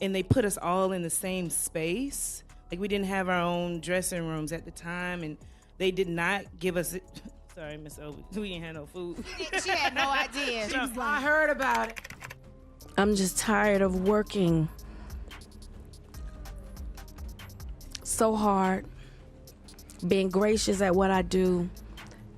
and they put us all in the same space. Like, we didn't have our own dressing rooms at the time, and they did not give us it. Sorry, Miss Obi, we didn't have no food. She had no idea. She was like, I heard about it. I'm just tired of working so hard, being gracious at what I do,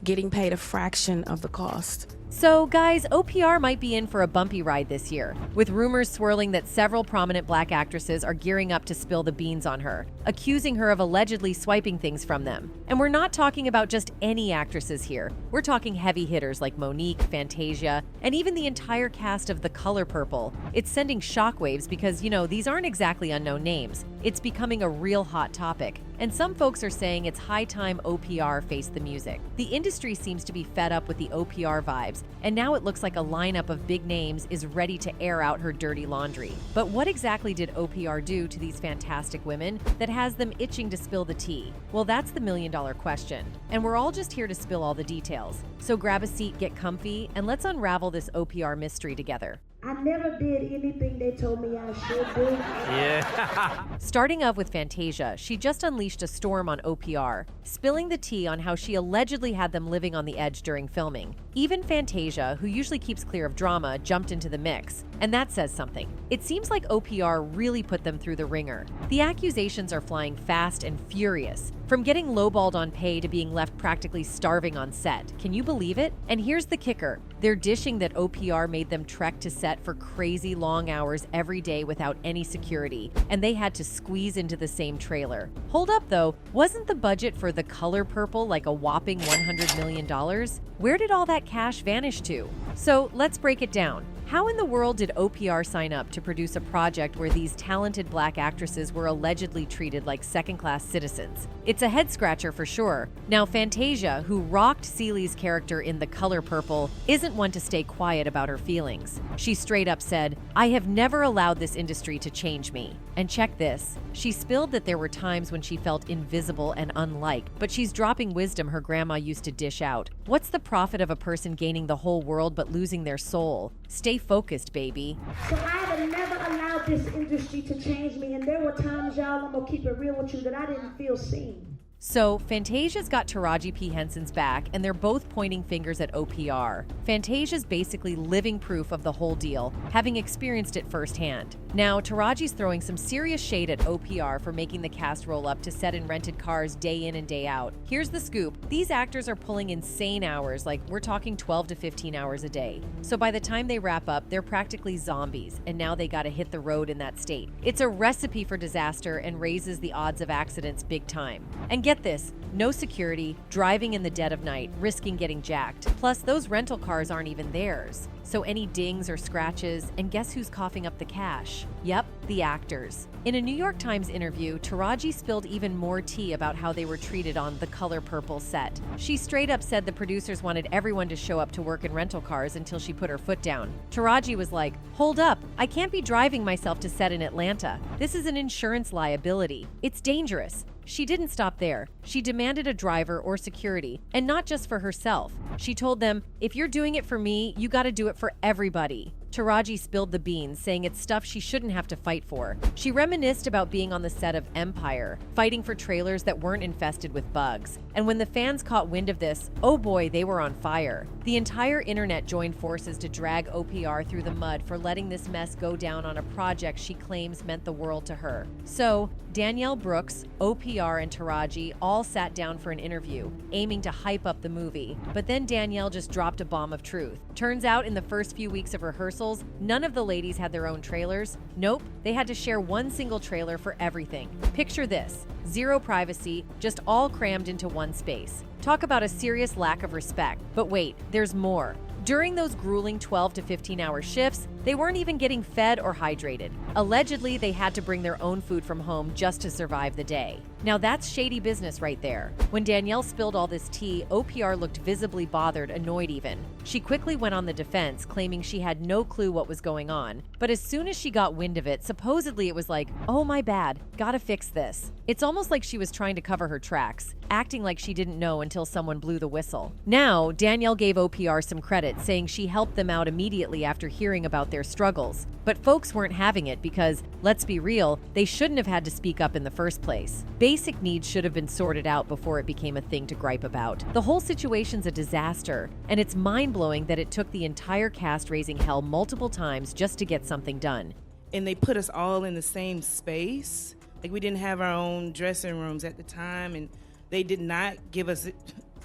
getting paid a fraction of the cost. So, guys, OPR might be in for a bumpy ride this year, with rumors swirling that several prominent black actresses are gearing up to spill the beans on her, accusing her of allegedly swiping things from them. And we're not talking about just any actresses here. We're talking heavy hitters like Monique, Fantasia, and even the entire cast of The Color Purple. It's sending shockwaves because, these aren't exactly unknown names. It's becoming a real hot topic. And some folks are saying it's high time OPR faced the music. The industry seems to be fed up with the OPR vibes, and now it looks like a lineup of big names is ready to air out her dirty laundry. But what exactly did OPR do to these fantastic women that has them itching to spill the tea? Well, that's the million-dollar question. And we're all just here to spill all the details. So grab a seat, get comfy, and let's unravel this OPR mystery together. I never did anything they told me I should do. Yeah. Starting off with Fantasia, she just unleashed a storm on OPR, spilling the tea on how she allegedly had them living on the edge during filming. Even Fantasia, who usually keeps clear of drama, jumped into the mix. And that says something. It seems like OPR really put them through the ringer. The accusations are flying fast and furious, from getting lowballed on pay to being left practically starving on set. Can you believe it? And here's the kicker. They're dishing that OPR made them trek to set for crazy long hours every day without any security, and they had to squeeze into the same trailer. Hold up though, wasn't the budget for The Color Purple like a whopping $100 million? Where did all that cash vanish to? So let's break it down. How in the world did OPR sign up to produce a project where these talented black actresses were allegedly treated like second-class citizens? It's a head-scratcher for sure. Now, Fantasia, who rocked Celie's character in The Color Purple, isn't one to stay quiet about her feelings. She straight up said, "I have never allowed this industry to change me." And check this. She spilled that there were times when she felt invisible and unliked, but she's dropping wisdom her grandma used to dish out. What's the profit of a person gaining the whole world but losing their soul? Stay focused, baby. So I have never allowed this industry to change me, and there were times, y'all, I'm gonna keep it real with you, that I didn't feel seen. So, Fantasia's got Taraji P. Henson's back, and they're both pointing fingers at OPR. Fantasia's basically living proof of the whole deal, having experienced it firsthand. Now, Taraji's throwing some serious shade at OPR for making the cast roll up to set in rented cars day in and day out. Here's the scoop. These actors are pulling insane hours, like we're talking 12 to 15 hours a day. So by the time they wrap up, they're practically zombies, and now they gotta hit the road in that state. It's a recipe for disaster and raises the odds of accidents big time. And get this, no security, driving in the dead of night, risking getting jacked. Plus, those rental cars aren't even theirs. So any dings or scratches, and guess who's coughing up the cash? Yep, the actors. In a New York Times interview, Taraji spilled even more tea about how they were treated on The Color Purple set. She straight up said the producers wanted everyone to show up to work in rental cars until she put her foot down. Taraji was like, "Hold up, I can't be driving myself to set in Atlanta. This is an insurance liability. It's dangerous." She didn't stop there. She demanded a driver or security, and not just for herself. She told them, "If you're doing it for me, you gotta do it for everybody." Taraji spilled the beans, saying it's stuff she shouldn't have to fight for. She reminisced about being on the set of Empire, fighting for trailers that weren't infested with bugs. And when the fans caught wind of this, oh boy, they were on fire. The entire internet joined forces to drag OPR through the mud for letting this mess go down on a project she claims meant the world to her. So, Danielle Brooks, OPR, and Taraji all sat down for an interview, aiming to hype up the movie. But then Danielle just dropped a bomb of truth. Turns out in the first few weeks of rehearsals, none of the ladies had their own trailers. Nope, they had to share one single trailer for everything. Picture this, zero privacy, just all crammed into one space. Talk about a serious lack of respect. But wait, there's more. During those grueling 12 to 15-hour shifts, they weren't even getting fed or hydrated. Allegedly, they had to bring their own food from home just to survive the day. Now that's shady business right there. When Danielle spilled all this tea, OPR looked visibly bothered, annoyed even. She quickly went on the defense, claiming she had no clue what was going on. But as soon as she got wind of it, supposedly it was like, "Oh my bad, gotta fix this." It's almost like she was trying to cover her tracks, acting like she didn't know until someone blew the whistle. Now, Danielle gave OPR some credit, saying she helped them out immediately after hearing about about their struggles. But folks weren't having it because, let's be real, they shouldn't have had to speak up in the first place. Basic needs should have been sorted out before it became a thing to gripe about. The whole situation's a disaster, and it's mind-blowing that it took the entire cast raising hell multiple times just to get something done. And they put us all in the same space. Like, we didn't have our own dressing rooms at the time, and they did not give us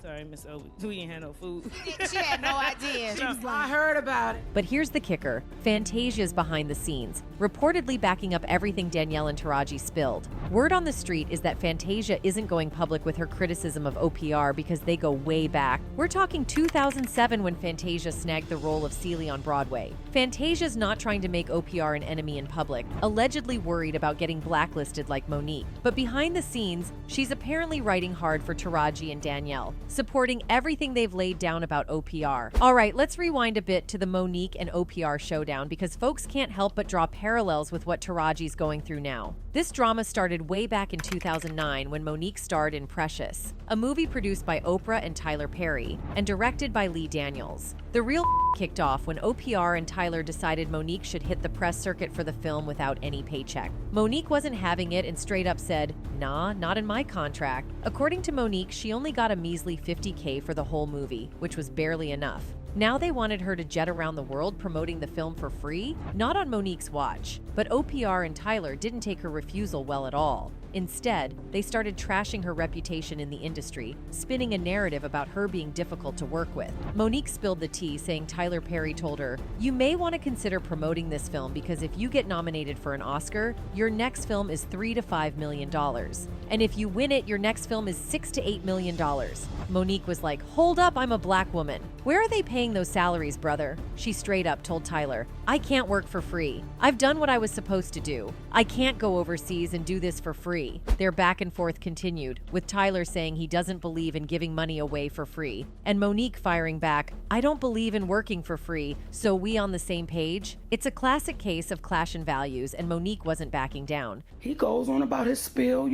sorry, Miss Oprah, we didn't have no food. She had no idea. She was like, I heard about it. But here's the kicker. Fantasia's behind the scenes, reportedly backing up everything Danielle and Taraji spilled. Word on the street is that Fantasia isn't going public with her criticism of OPR because they go way back. We're talking 2007 when Fantasia snagged the role of Celie on Broadway. Fantasia's not trying to make OPR an enemy in public, allegedly worried about getting blacklisted like Monique. But behind the scenes, she's apparently writing hard for Taraji and Danielle, supporting everything they've laid down about OPR. All right, let's rewind a bit to the Monique and OPR showdown because folks can't help but draw parallels with what Taraji's going through now. This drama started way back in 2009 when Monique starred in Precious, a movie produced by Oprah and Tyler Perry and directed by Lee Daniels. The real kicked off when OPR and Tyler decided Monique should hit the press circuit for the film without any paycheck. Monique wasn't having it and straight up said, "Nah, not in my contract." According to Monique, she only got a measly $50K for the whole movie, which was barely enough. Now they wanted her to jet around the world promoting the film for free? Not on Monique's watch. But OPR and Tyler didn't take her refusal well at all. Instead, they started trashing her reputation in the industry, spinning a narrative about her being difficult to work with. Monique spilled the tea, saying Tyler Perry told her, "You may want to consider promoting this film because if you get nominated for an Oscar, your next film is $3 to $5 million. And if you win it, your next film is $6 to $8 million. Monique was like, "Hold up, I'm a black woman. Where are they paying those salaries, brother?" She straight up told Tyler, "I can't work for free. I've done what I was supposed to do. I can't go overseas and do this for free." Their back and forth continued, with Tyler saying he doesn't believe in giving money away for free, and Monique firing back, "I don't believe in working for free, so we on the same page?" It's a classic case of clash in values, and Monique wasn't backing down. He goes on about his spiel,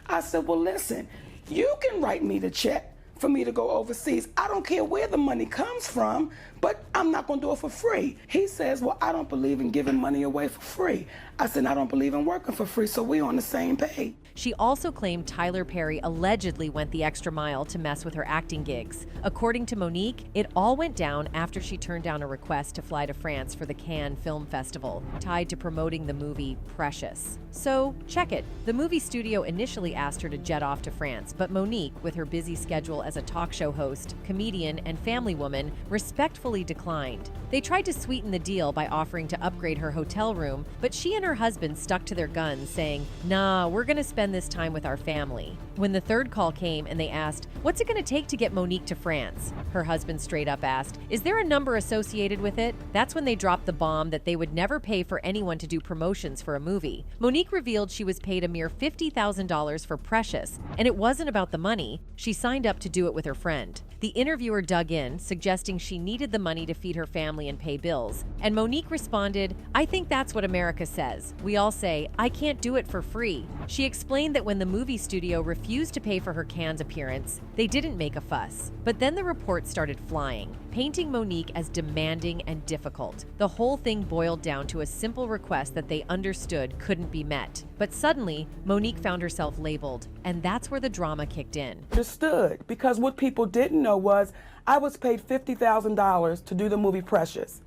I said, well, listen, you can write me the check for me to go overseas. I don't care where the money comes from, but I'm not going to do it for free. He says, well, I don't believe in giving money away for free. I said, I don't believe in working for free, so we're on the same page. She also claimed Tyler Perry allegedly went the extra mile to mess with her acting gigs. According to Monique, it all went down after she turned down a request to fly to France for the Cannes Film Festival, tied to promoting the movie Precious. So, check it. The movie studio initially asked her to jet off to France, but Monique, with her busy schedule as a talk show host, comedian, and family woman, respectfully declined. They tried to sweeten the deal by offering to upgrade her hotel room, but she and her husband stuck to their guns, saying, "Nah, we're gonna spend this time with our family." When the third call came and they asked, "What's it gonna take to get Monique to France?" her husband straight up asked, "Is there a number associated with it?" That's when they dropped the bomb that they would never pay for anyone to do promotions for a movie. Monique revealed she was paid a mere $50,000 for Precious, and it wasn't about the money. She signed up to do it with her friend. The interviewer dug in, suggesting she needed the money to feed her family and pay bills. And Monique responded, "I think that's what America says. We all say, I can't do it for free." She explained that when the movie studio refused to pay for her Cannes appearance, they didn't make a fuss. But then the reports started flying, painting Monique as demanding and difficult. The whole thing boiled down to a simple request that they understood couldn't be met. But suddenly, Monique found herself labeled, and that's where the drama kicked in. Understood, because what people didn't know was I was paid $50,000 to do the movie Precious.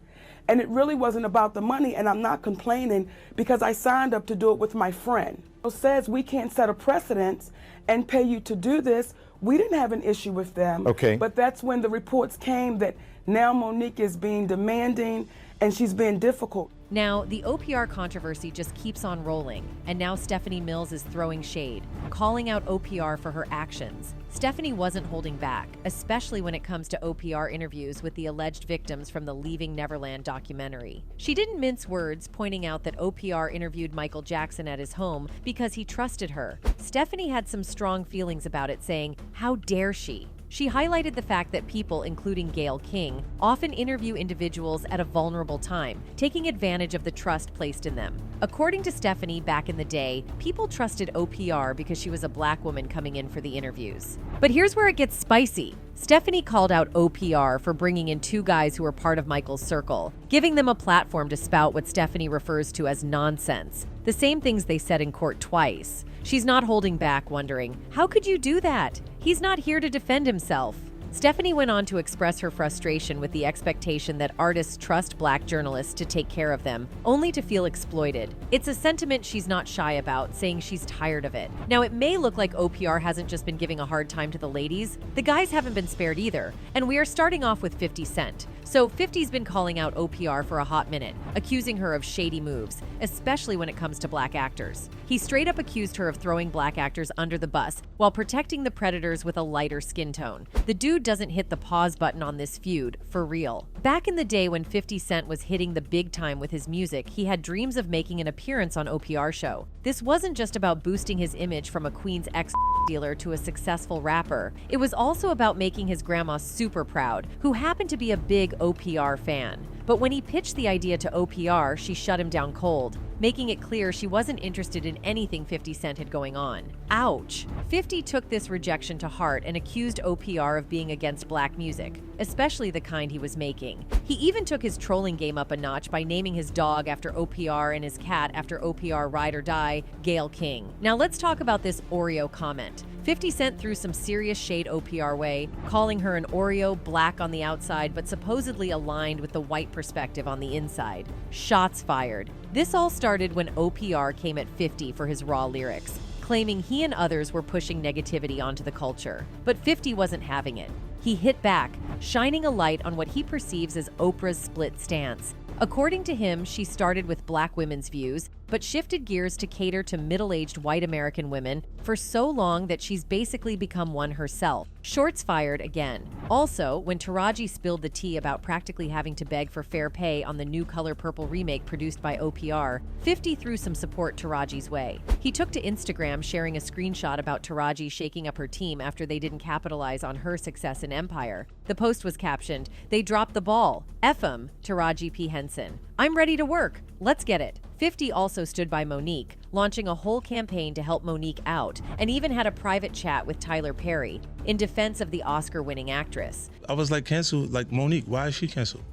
And it really wasn't about the money, and I'm not complaining because I signed up to do it with my friend. It says we can't set a precedent and pay you to do this. We didn't have an issue with them. Okay. But that's when the reports came that now Monique is being demanding and she's being difficult. Now, the OPR controversy just keeps on rolling, and now Stephanie Mills is throwing shade, calling out OPR for her actions. Stephanie wasn't holding back, especially when it comes to OPR interviews with the alleged victims from the Leaving Neverland documentary. She didn't mince words, pointing out that OPR interviewed Michael Jackson at his home because he trusted her. Stephanie had some strong feelings about it, saying, "How dare she?" She highlighted the fact that people, including Gayle King, often interview individuals at a vulnerable time, taking advantage of the trust placed in them. According to Stephanie, back in the day, people trusted OPR because she was a black woman coming in for the interviews. But here's where it gets spicy. Stephanie called out OPR for bringing in two guys who were part of Michael's circle, giving them a platform to spout what Stephanie refers to as nonsense, the same things they said in court twice. She's not holding back, wondering, how could you do that? He's not here to defend himself. Stephanie went on to express her frustration with the expectation that artists trust black journalists to take care of them, only to feel exploited. It's a sentiment she's not shy about, saying she's tired of it. Now, it may look like OPR hasn't just been giving a hard time to the ladies. The guys haven't been spared either. And we are starting off with 50 Cent. So 50's been calling out OPR for a hot minute, accusing her of shady moves, especially when it comes to black actors. He straight up accused her of throwing black actors under the bus while protecting the predators with a lighter skin tone. The dude doesn't hit the pause button on this feud, for real. Back in the day when 50 Cent was hitting the big time with his music, he had dreams of making an appearance on OPR show. This wasn't just about boosting his image from a Queens ex dealer to a successful rapper. It was also about making his grandma super proud, who happened to be a big OPR fan. But when he pitched the idea to OPR, she shut him down cold, making it clear she wasn't interested in anything 50 Cent had going on. Ouch. 50 took this rejection to heart and accused OPR of being against black music, especially the kind he was making. He even took his trolling game up a notch by naming his dog after OPR and his cat after OPR ride or die, Gayle King. Now let's talk about this Oreo comment. 50 Cent threw some serious shade OPR way, calling her an Oreo, black on the outside, but supposedly aligned with the white perspective on the inside. Shots fired. This all started when OPR came at 50 for his raw lyrics, claiming he and others were pushing negativity onto the culture. But 50 wasn't having it. He hit back, shining a light on what he perceives as Oprah's split stance. According to him, she started with black women's views, but shifted gears to cater to middle-aged white American women for so long that she's basically become one herself. Shots fired again. Also, when Taraji spilled the tea about practically having to beg for fair pay on the new Color Purple remake produced by OPR, 50 threw some support Taraji's way. He took to Instagram sharing a screenshot about Taraji shaking up her team after they didn't capitalize on her success in Empire. The post was captioned, "They dropped the ball. F 'em, Taraji P. Henson. I'm ready to work. Let's get it." 50 also stood by Monique, launching a whole campaign to help Monique out, and even had a private chat with Tyler Perry in defense of the Oscar-winning actress. I was like, cancel, like, Monique, why is she canceled?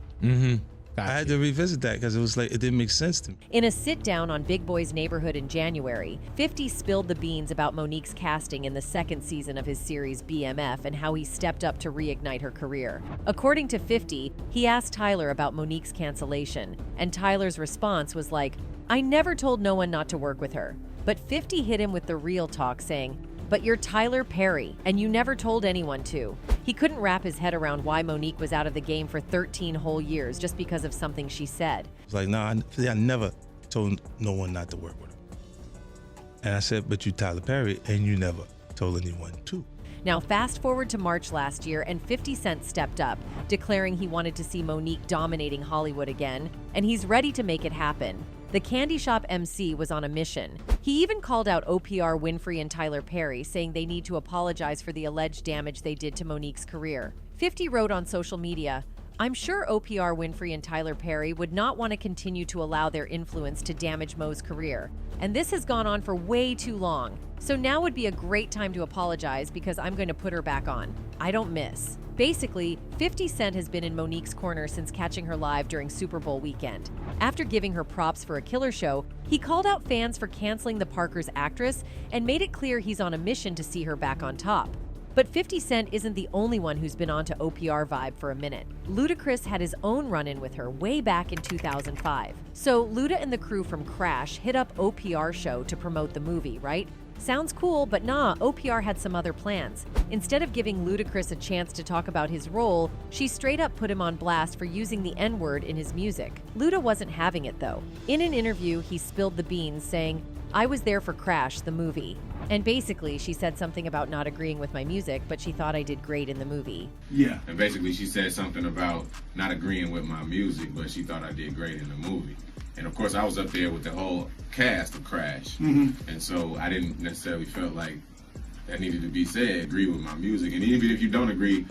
I had to revisit that because it was like, it didn't make sense to me. In a sit-down on Big Boy's Neighborhood in January, 50 spilled the beans about Monique's casting in the second season of his series BMF and how he stepped up to reignite her career. According to 50, he asked Tyler about Monique's cancellation, and Tyler's response was like, "I never told no one not to work with her." But 50 hit him with the real talk, saying, "But you're Tyler Perry, and you never told anyone to." He couldn't wrap his head around why Monique was out of the game for 13 whole years just because of something she said. It's like, nah, I never told no one not to work with her. And I said, but you Tyler Perry, and you never told anyone to. Now, fast forward to March last year, and 50 Cent stepped up, declaring he wanted to see Monique dominating Hollywood again, and he's ready to make it happen. The Candy Shop MC was on a mission. He even called out OPR Winfrey and Tyler Perry, saying they need to apologize for the alleged damage they did to Monique's career. 50 wrote on social media, "I'm sure OPR Winfrey and Tyler Perry would not want to continue to allow their influence to damage Mo's career. And this has gone on for way too long. So now would be a great time to apologize because I'm going to put her back on. I don't miss." Basically, 50 Cent has been in Monique's corner since catching her live during Super Bowl weekend. After giving her props for a killer show, he called out fans for canceling the Parker's actress and made it clear he's on a mission to see her back on top. But 50 Cent isn't the only one who's been on to OPR vibe for a minute. Ludacris had his own run-in with her way back in 2005. So Luda and the crew from Crash hit up OPR show to promote the movie, right? Sounds cool, but nah, OPR had some other plans. Instead of giving Ludacris a chance to talk about his role, she straight up put him on blast for using the N-word in his music. Luda wasn't having it though. In an interview, he spilled the beans saying, "I was there for Crash, the movie." And basically, she said something about not agreeing with my music, but she thought I did great in the movie. Yeah, and basically she said something about not agreeing with my music, but she thought I did great in the movie. And of course, I was up there with the whole cast of Crash. And so I didn't necessarily feel like that needed to be said, agree with my music. And even if you don't agree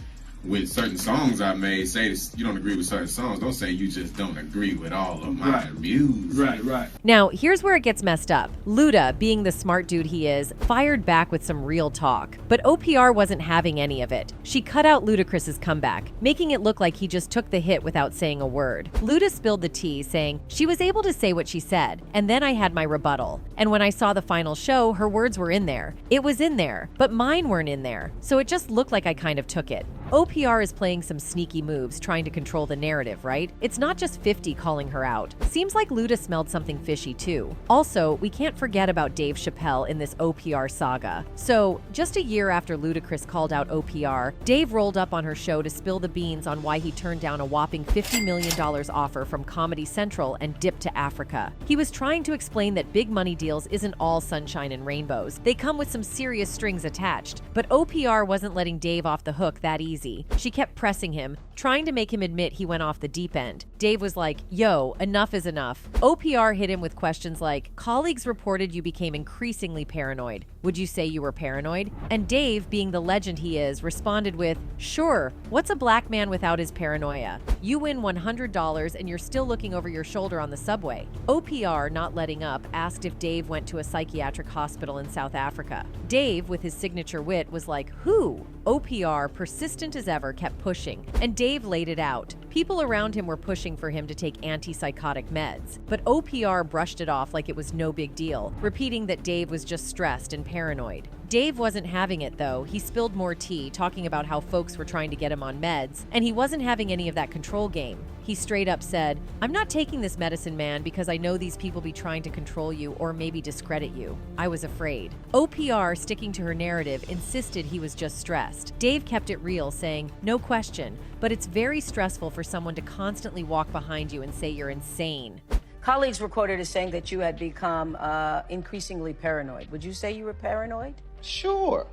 with certain songs I made, say you don't agree with certain songs. Don't say you just don't agree with all of my music. Right. Now, here's where it gets messed up. Luda, being the smart dude he is, fired back with some real talk. But OPR wasn't having any of it. She cut out Ludacris's comeback, making it look like he just took the hit without saying a word. Luda spilled the tea, saying, "She was able to say what she said, and then I had my rebuttal. And when I saw the final show, her words were in there. It was in there, but mine weren't in there. So it just looked like I kind of took it." OPR is playing some sneaky moves, trying to control the narrative, right? It's not just 50 calling her out. Seems like Luda smelled something fishy too. Also, we can't forget about Dave Chappelle in this OPR saga. So, just a year after Ludacris called out OPR, Dave rolled up on her show to spill the beans on why he turned down a whopping $50 million offer from Comedy Central and dipped to Africa. He was trying to explain that big money deals isn't all sunshine and rainbows. They come with some serious strings attached. But OPR wasn't letting Dave off the hook that easy. She kept pressing him, trying to make him admit he went off the deep end. Dave was like, "Yo, enough is enough." OPR hit him with questions like, "Colleagues reported you became increasingly paranoid. Would you say you were paranoid?" And Dave, being the legend he is, responded with, "Sure, what's a black man without his paranoia? You win $100 and you're still looking over your shoulder on the subway." OPR, not letting up, asked if Dave went to a psychiatric hospital in South Africa. Dave, with his signature wit, was like, "Who?" OPR, persistent as ever, kept pushing, and Dave laid it out. People around him were pushing for him to take antipsychotic meds, but OPR brushed it off like it was no big deal, repeating that Dave was just stressed and paranoid. Dave wasn't having it though. He spilled more tea, talking about how folks were trying to get him on meds, and he wasn't having any of that control game. He straight up said, "I'm not taking this medicine, man, because I know these people be trying to control you or maybe discredit you. I was afraid." OPR, sticking to her narrative, insisted he was just stressed. Dave kept it real, saying, "No question, but it's very stressful for someone to constantly walk behind you and say you're insane." Colleagues were quoted as saying that you had become increasingly paranoid. Would you say you were paranoid? Sure.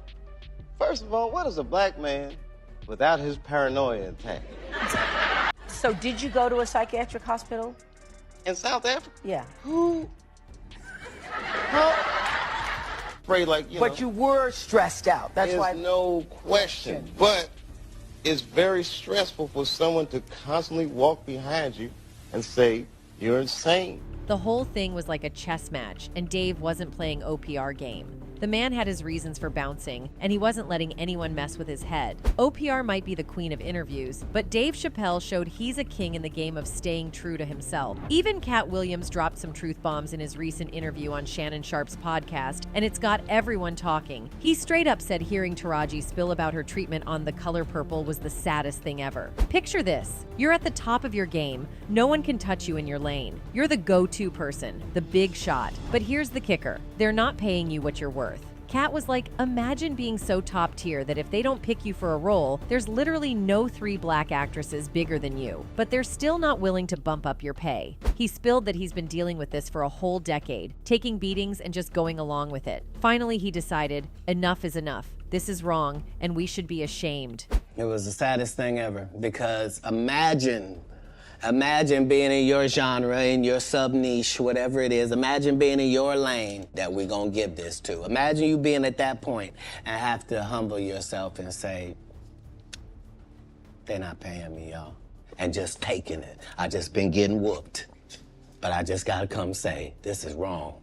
First of all, what is a black man without his paranoia intact? So did you go to a psychiatric hospital? In South Africa? Yeah. Who? Afraid like, you know. But you were stressed out. That's why. There's no question. But it's very stressful for someone to constantly walk behind you and say, "You're insane." The whole thing was like a chess match, and Dave wasn't playing OPR game. The man had his reasons for bouncing, and he wasn't letting anyone mess with his head. OPR might be the queen of interviews, but Dave Chappelle showed he's a king in the game of staying true to himself. Even Katt Williams dropped some truth bombs in his recent interview on Shannon Sharpe's podcast, and it's got everyone talking. He straight up said hearing Taraji spill about her treatment on The Color Purple was the saddest thing ever. Picture this. You're at the top of your game. No one can touch you in your lane. You're the go-to person, the big shot. But here's the kicker. They're not paying you what you're worth. Katt was like, imagine being so top tier that if they don't pick you for a role, there's literally no 3 black actresses bigger than you, but they're still not willing to bump up your pay. He spilled that he's been dealing with this for a whole decade, taking beatings and just going along with it. Finally, he decided, enough is enough. This is wrong, and we should be ashamed. It was the saddest thing ever, because imagine being in your genre, in your sub-niche, whatever it is. Imagine being in your lane that we're gonna give this to. Imagine you being at that point and have to humble yourself and say, they're not paying me, y'all. And just taking it. I just been getting whooped. But I just gotta come say, this is wrong.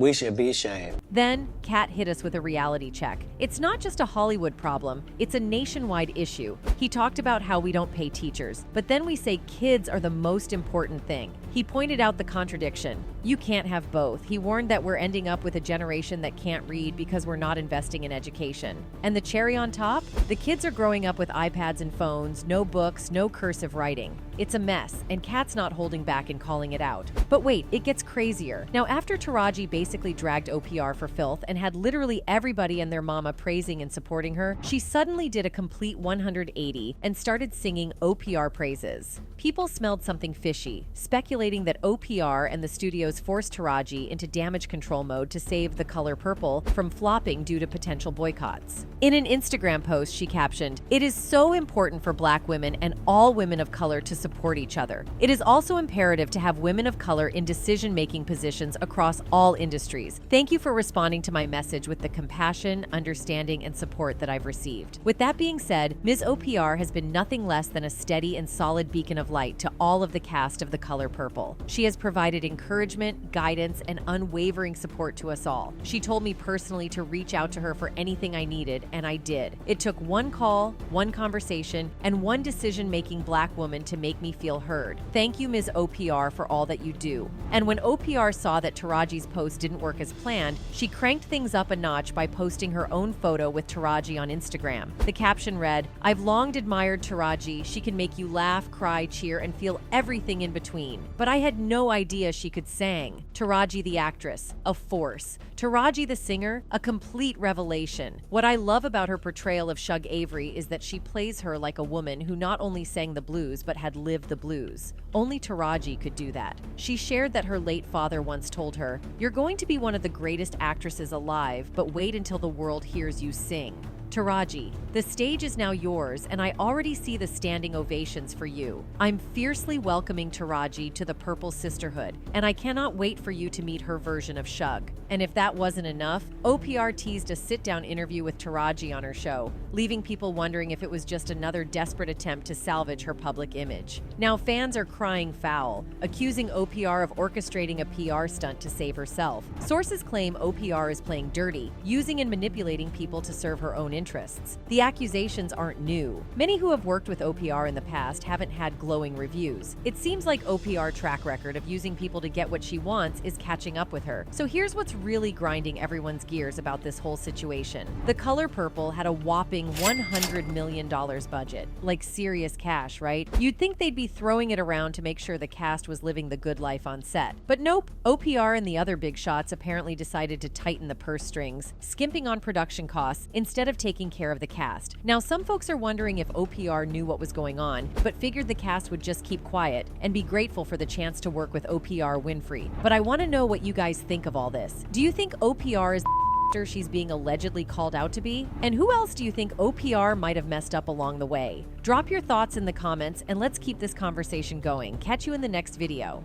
We should be ashamed. Then, Katt hit us with a reality check. It's not just a Hollywood problem, it's a nationwide issue. He talked about how we don't pay teachers, but then we say kids are the most important thing. He pointed out the contradiction. You can't have both. He warned that we're ending up with a generation that can't read because we're not investing in education. And the cherry on top? The kids are growing up with iPads and phones, no books, no cursive writing. It's a mess, and Katt's not holding back in calling it out. But wait, it gets crazier. Now, after Taraji basically dragged OPR for filth and had literally everybody and their mama praising and supporting her, she suddenly did a complete 180 and started singing OPR praises. People smelled something fishy, speculating that OPR and the studios forced Taraji into damage control mode to save The Color Purple from flopping due to potential boycotts. In an Instagram post, she captioned, "It is so important for Black women and all women of color to support each other. It is also imperative to have women of color in decision-making positions across all industries. industries. Thank you for responding to my message with the compassion, understanding, and support that I've received. With that being said, Ms. OPR has been nothing less than a steady and solid beacon of light to all of the cast of The Color Purple. She has provided encouragement, guidance, and unwavering support to us all. She told me personally to reach out to her for anything I needed, and I did. It took one call, one conversation, and one decision-making Black woman to make me feel heard. Thank you, Ms. OPR, for all that you do. And when OPR saw that Taraji's post didn't work as planned, she cranked things up a notch by posting her own photo with Taraji on Instagram. The caption read, "I've long admired Taraji. She can make you laugh, cry, cheer, and feel everything in between. But I had no idea she could sing. Taraji the actress, a force. Taraji the singer, a complete revelation. What I love about her portrayal of Shug Avery is that she plays her like a woman who not only sang the blues but had lived the blues. Only Taraji could do that." She shared that her late father once told her, "You're going to be one of the greatest actresses alive, but wait until the world hears you sing." Taraji, the stage is now yours, and I already see the standing ovations for you. I'm fiercely welcoming Taraji to the Purple Sisterhood, and I cannot wait for you to meet her version of Shug. And if that wasn't enough, OPR teased a sit-down interview with Taraji on her show, leaving people wondering if it was just another desperate attempt to salvage her public image. Now fans are crying foul, accusing OPR of orchestrating a PR stunt to save herself. Sources claim OPR is playing dirty, using and manipulating people to serve her own interests. The accusations aren't new. Many who have worked with OPR in the past haven't had glowing reviews. It seems like OPR's track record of using people to get what she wants is catching up with her. So here's what's really grinding everyone's gears about this whole situation. The Color Purple had a whopping $100 million budget. Like serious cash, right? You'd think they'd be throwing it around to make sure the cast was living the good life on set. But nope, OPR and the other big shots apparently decided to tighten the purse strings, skimping on production costs instead of taking care of the cast. Now, some folks are wondering if OPR knew what was going on, but figured the cast would just keep quiet and be grateful for the chance to work with OPR Winfrey. But I want to know what you guys think of all this. Do you think OPR is the she's being allegedly called out to be? And who else do you think OPR might have messed up along the way? Drop your thoughts in the comments and let's keep this conversation going. Catch you in the next video.